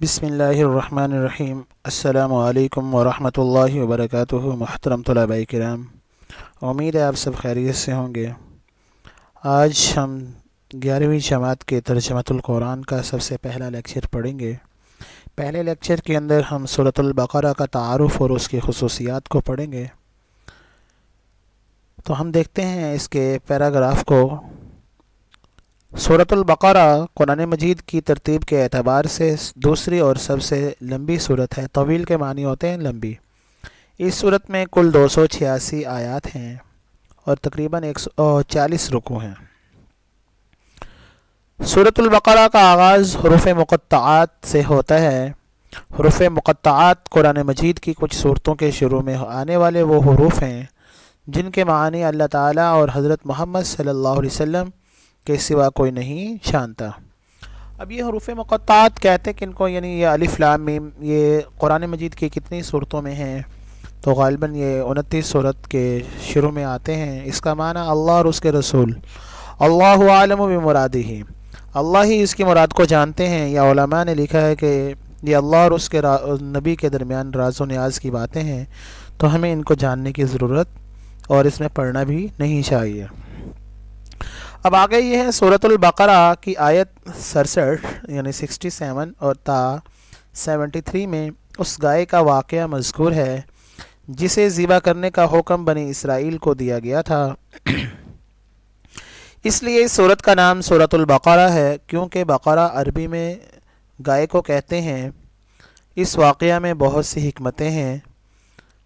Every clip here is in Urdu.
بسم اللہ الرحمن الرحیم۔ السلام علیکم ورحمۃ اللہ وبرکاتہ۔ محترم طلباء کرام، امید ہے آپ سب خیریت سے ہوں گے۔ آج ہم 11ویں جماعت کے ترجمۃ القرآن کا سب سے پہلا لیکچر پڑھیں گے۔ پہلے لیکچر کے اندر ہم سورۃ البقرہ کا تعارف اور اس کی خصوصیات کو پڑھیں گے۔ تو ہم دیکھتے ہیں اس کے پیراگراف کو۔ سورۃ البقرہ قرآن مجید کی ترتیب کے اعتبار سے دوسری اور سب سے لمبی سورت ہے۔ طویل کے معنی ہوتے ہیں لمبی۔ اس سورت میں کل 286 آیات ہیں اور تقریباً 140 رکوع ہیں۔ سورۃ البقرہ کا آغاز حروف مقطعات سے ہوتا ہے۔ حروف مقطعات قرآن مجید کی کچھ سورتوں کے شروع میں آنے والے وہ حروف ہیں جن کے معنی اللہ تعالیٰ اور حضرت محمد صلی اللہ علیہ وسلم کے سوا کوئی نہیں جانتا۔ اب یہ حروف مقطعات کہتے ہیں کن کو، یعنی یہ الف لام میم، یہ قرآن مجید کی کتنی صورتوں میں ہیں؟ تو غالباً یہ 29 صورت کے شروع میں آتے ہیں۔ اس کا معنی اللہ اور اس کے رسول، اللہ عالم بمرادہ، اللہ ہی اس کی مراد کو جانتے ہیں، یا علماء نے لکھا ہے کہ یہ اللہ اور اس کے نبی کے درمیان راز و نیاز کی باتیں ہیں، تو ہمیں ان کو جاننے کی ضرورت اور اس میں پڑھنا بھی نہیں چاہیے۔ اب آگے یہ ہے سورۃ البقرہ کی آیت 67 یعنی 67 اور تا 73 میں اس گائے کا واقعہ مذکور ہے جسے ذبح کرنے کا حکم بنی اسرائیل کو دیا گیا تھا۔ اس لیے اس سورت کا نام سورۃ البقرہ ہے، کیونکہ بقرہ عربی میں گائے کو کہتے ہیں۔ اس واقعہ میں بہت سی حکمتیں ہیں،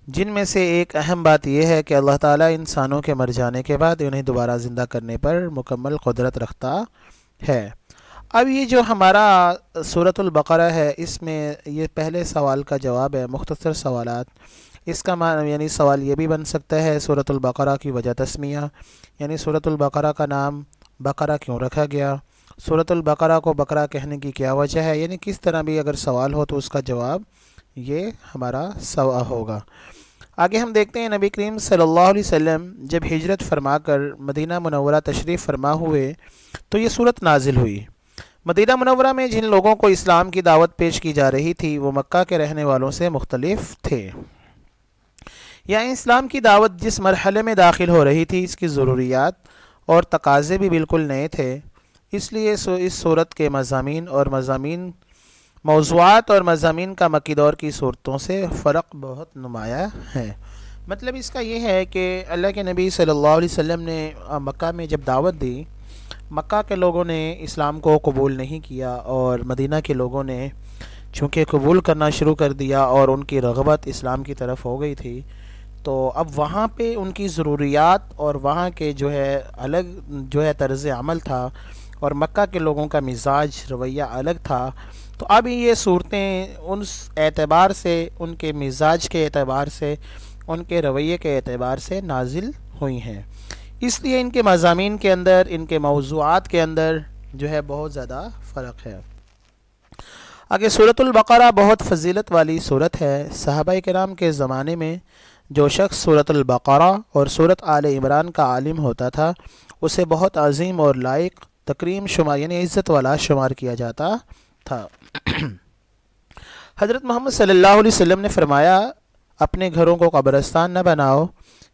جن میں سے ایک اہم بات یہ ہے کہ اللہ تعالیٰ انسانوں کے مر جانے کے بعد انہیں دوبارہ زندہ کرنے پر مکمل قدرت رکھتا ہے۔ اب یہ جو ہمارا سورۃ البقرہ ہے، اس میں یہ پہلے سوال کا جواب ہے، مختصر سوالات۔ اس کا معنی یعنی سوال یہ بھی بن سکتا ہے سورۃ البقرہ کی وجہ تسمیہ، یعنی سورۃ البقرہ کا نام بقرہ کیوں رکھا گیا، سورۃ البقرہ کو بقرہ کہنے کی کیا وجہ ہے، یعنی کس طرح بھی اگر سوال ہو تو اس کا جواب یہ ہمارا سوال ہوگا۔ آگے ہم دیکھتے ہیں نبی کریم صلی اللہ علیہ وسلم جب ہجرت فرما کر مدینہ منورہ تشریف فرما ہوئے تو یہ صورت نازل ہوئی۔ مدینہ منورہ میں جن لوگوں کو اسلام کی دعوت پیش کی جا رہی تھی وہ مکہ کے رہنے والوں سے مختلف تھے۔ یہاں اسلام کی دعوت جس مرحلے میں داخل ہو رہی تھی اس کی ضروریات اور تقاضے بھی بالکل نئے تھے، اس لیے اس صورت کے موضوعات اور مضامین کا مکی دور کی صورتوں سے فرق بہت نمایاں ہے۔ مطلب اس کا یہ ہے کہ اللہ کے نبی صلی اللہ علیہ وسلم نے مکہ میں جب دعوت دی، مکہ کے لوگوں نے اسلام کو قبول نہیں کیا، اور مدینہ کے لوگوں نے چونکہ قبول کرنا شروع کر دیا اور ان کی رغبت اسلام کی طرف ہو گئی تھی، تو اب وہاں پہ ان کی ضروریات اور وہاں کے الگ طرز عمل تھا، اور مکہ کے لوگوں کا مزاج رویہ الگ تھا۔ تو اب یہ صورتیں اس اعتبار سے، ان کے مزاج کے اعتبار سے، ان کے رویے کے اعتبار سے نازل ہوئی ہیں، اس لیے ان کے مضامین کے اندر، ان کے موضوعات کے اندر بہت زیادہ فرق ہے۔ آگے سورۃ البقرہ بہت فضیلت والی صورت ہے۔ صحابہ کرام کے زمانے میں جو شخص سورۃ البقرہ اور سورۃ آل عمران کا عالم ہوتا تھا اسے بہت عظیم اور لائق تکریم شمار یعنی عزت والا شمار کیا جاتا تھا۔ حضرت محمد صلی اللہ علیہ وسلم نے فرمایا، اپنے گھروں کو قبرستان نہ بناؤ،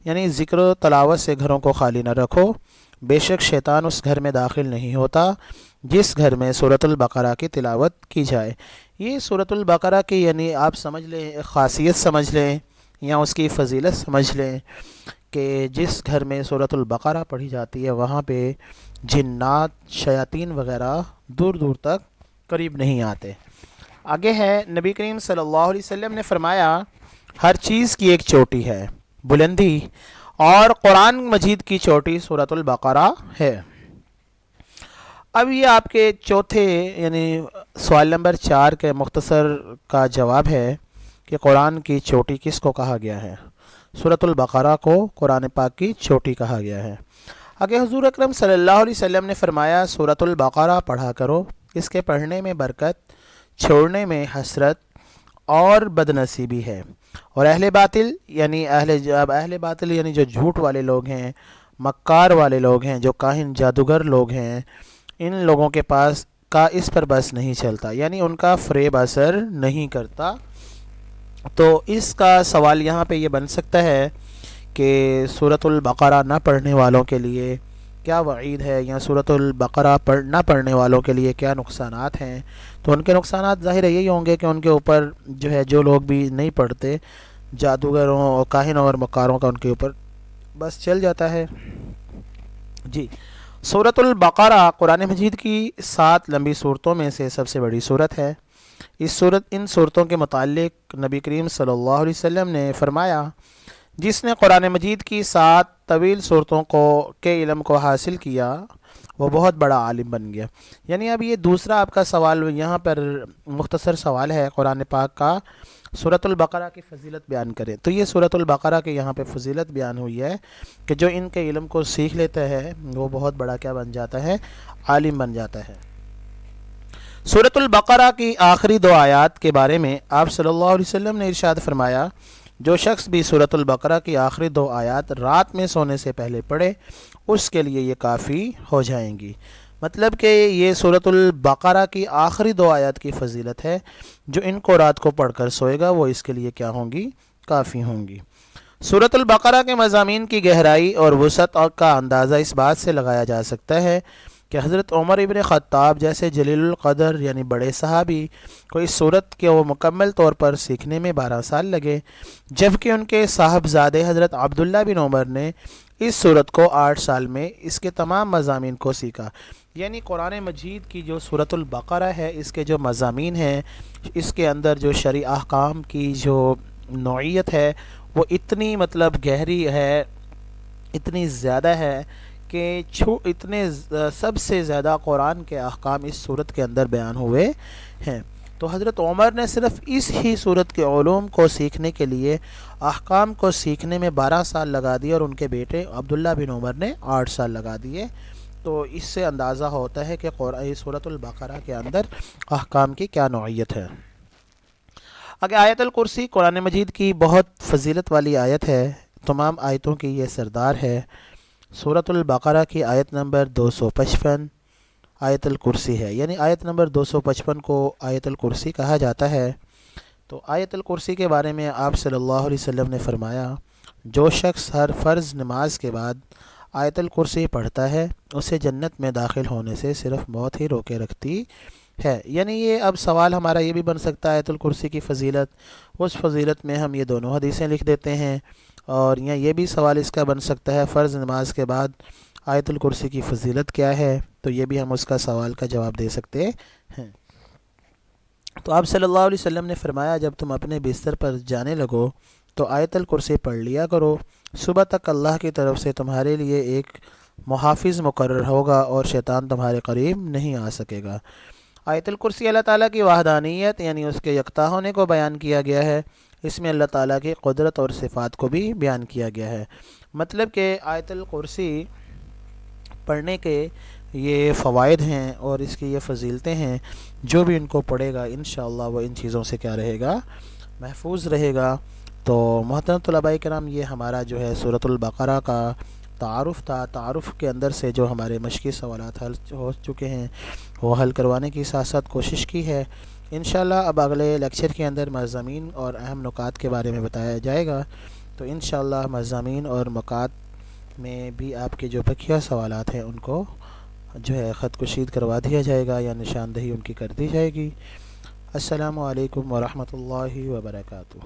یعنی ذکر و تلاوت سے گھروں کو خالی نہ رکھو، بے شک شیطان اس گھر میں داخل نہیں ہوتا جس گھر میں سورۃ البقرہ کی تلاوت کی جائے۔ یہ سورۃ البقرہ کی یعنی آپ سمجھ لیں خاصیت سمجھ لیں یا اس کی فضیلت سمجھ لیں کہ جس گھر میں سورۃ البقرہ پڑھی جاتی ہے وہاں پہ جنات، شیاطین وغیرہ دور دور تک قریب نہیں آتے۔ آگے ہے نبی کریم صلی اللہ علیہ وسلم نے فرمایا، ہر چیز کی ایک چوٹی ہے، بلندی، اور قرآن مجید کی چوٹی سورۃ البقرہ ہے۔ اب یہ آپ کے چوتھے یعنی سوال نمبر 4 کے مختصر کا جواب ہے کہ قرآن کی چوٹی کس کو کہا گیا ہے؟ سورۃ البقرہ کو قرآن پاک کی چوٹی کہا گیا ہے۔ آگے حضور اکرم صلی اللہ علیہ وسلم نے فرمایا، سورۃ البقرہ پڑھا کرو، اس کے پڑھنے میں برکت، چھوڑنے میں حسرت اور بدنصیبی ہے، اور اہل باطل یعنی جو جھوٹ والے لوگ ہیں، مکار والے لوگ ہیں، جو کاہن جادوگر لوگ ہیں، ان لوگوں کے پاس کا اس پر بس نہیں چلتا، یعنی ان کا فریب اثر نہیں کرتا۔ تو اس کا سوال یہاں پہ یہ بن سکتا ہے کہ سورۃ البقرہ نہ پڑھنے والوں کے لیے کیا وعید ہے، یا سورۃ البقرہ نہ پڑھنے والوں کے لیے کیا نقصانات ہیں۔ تو ان کے نقصانات ظاہر یہی ہوں گے کہ ان کے اوپر جو ہے، جو لوگ بھی نہیں پڑھتے، جادوگروں اور کاہنوں اور مکاروں کا ان کے اوپر بس چل جاتا ہے۔ جی، سورۃ البقرہ قرآن مجید کی 7 لمبی صورتوں میں سے سب سے بڑی صورت ہے۔ ان صورتوں کے متعلق نبی کریم صلی اللہ علیہ وسلم نے فرمایا، جس نے قرآن مجید کی 7 طویل صورتوں کے علم کو حاصل کیا وہ بہت بڑا عالم بن گیا۔ یعنی اب یہ دوسرا آپ کا سوال یہاں پر مختصر سوال ہے، قرآن پاک کا سورۃ البقرہ کی فضیلت بیان کریں۔ تو یہ سورۃ البقرہ کے یہاں پہ فضیلت بیان ہوئی ہے کہ جو ان کے علم کو سیکھ لیتا ہے وہ بہت بڑا کیا بن جاتا ہے، عالم بن جاتا ہے۔ سورۃ البقرہ کی آخری 2 آیات کے بارے میں آپ صلی اللہ علیہ وسلم نے ارشاد فرمایا، جو شخص بھی سورۃ البقرہ کی آخری 2 آیات رات میں سونے سے پہلے پڑھے اس کے لیے یہ کافی ہو جائیں گی۔ مطلب کہ یہ سورۃ البقرہ کی آخری 2 آیات کی فضیلت ہے، جو ان کو رات کو پڑھ کر سوئے گا وہ اس کے لیے کیا ہوں گی، کافی ہوں گی۔ سورۃ البقرہ کے مضامین کی گہرائی اور وسعت کا اندازہ اس بات سے لگایا جا سکتا ہے کہ حضرت عمر ابن خطاب جیسے جلیل القدر یعنی بڑے صحابی کو اس صورت کے وہ مکمل طور پر سیکھنے میں 12 سال لگے، جبکہ ان کے صاحبزادے حضرت عبداللہ بن عمر نے اس صورت کو 8 سال میں اس کے تمام مضامین کو سیکھا۔ یعنی قرآن مجید کی جو سورۃ البقرہ ہے، اس کے جو مضامین ہیں، اس کے اندر جو شرعی احکام کی جو نوعیت ہے وہ اتنی گہری ہے، اتنی زیادہ ہے کہ سب سے زیادہ قرآن کے احکام اس صورت کے اندر بیان ہوئے ہیں۔ تو حضرت عمر نے صرف اس ہی صورت کے علوم کو سیکھنے کے لیے احکام کو سیکھنے میں 12 سال لگا دیے، اور ان کے بیٹے عبداللہ بن عمر نے 8 سال لگا دیے۔ تو اس سے اندازہ ہوتا ہے کہ سورۃ البقرہ کے اندر احکام کی کیا نوعیت ہے۔ اگر آیت الکرسی قرآن مجید کی بہت فضیلت والی آیت ہے، تمام آیتوں کی یہ سردار ہے۔ سورۃ البقرہ کی آیت نمبر 255 آیت الکرسی ہے، یعنی آیت نمبر 255 کو آیت الکرسی کہا جاتا ہے۔ تو آیت الکرسی کے بارے میں آپ صلی اللہ علیہ وسلم نے فرمایا، جو شخص ہر فرض نماز کے بعد آیت الکرسی پڑھتا ہے اسے جنت میں داخل ہونے سے صرف موت ہی روکے رکھتی ہے۔ یعنی یہ اب سوال ہمارا یہ بھی بن سکتا ہے، آیت الکرسی کی فضیلت، اس فضیلت میں ہم یہ دونوں حدیثیں لکھ دیتے ہیں، اور یہ بھی سوال اس کا بن سکتا ہے فرض نماز کے بعد آیت الکرسی کی فضیلت کیا ہے، تو یہ بھی ہم اس کا سوال کا جواب دے سکتے ہیں۔ تو آپ صلی اللہ علیہ وسلم نے فرمایا، جب تم اپنے بستر پر جانے لگو تو آیت الکرسی پڑھ لیا کرو، صبح تک اللہ کی طرف سے تمہارے لیے ایک محافظ مقرر ہوگا اور شیطان تمہارے قریب نہیں آ سکے گا۔ آیت الکرسی اللہ تعالیٰ کی وحدانیت یعنی اس کے یکتا ہونے کو بیان کیا گیا ہے، اس میں اللہ تعالیٰ کی قدرت اور صفات کو بھی بیان کیا گیا ہے۔ مطلب کہ آیت الکرسی پڑھنے کے یہ فوائد ہیں اور اس کی یہ فضیلتیں ہیں، جو بھی ان کو پڑھے گا انشاءاللہ وہ ان چیزوں سے کیا رہے گا، محفوظ رہے گا۔ تو محترم طلباء کرام، یہ ہمارا جو ہے سورۃ البقرہ کا تعارف تھا۔ تعارف کے اندر سے جو ہمارے مشقی سوالات حل ہو چکے ہیں وہ حل کروانے کی ساتھ ساتھ کوشش کی ہے۔ انشاءاللہ اب اگلے لیکچر کے اندر مضامین اور اہم نکات کے بارے میں بتایا جائے گا۔ تو انشاءاللہ مضامین اور نکات میں بھی آپ کے جو بقیہ سوالات ہیں ان کو جو ہے خط کشید کروا دیا جائے گا یا نشاندہی ان کی کر دی جائے گی۔ السلام علیکم ورحمۃ اللہ وبرکاتہ۔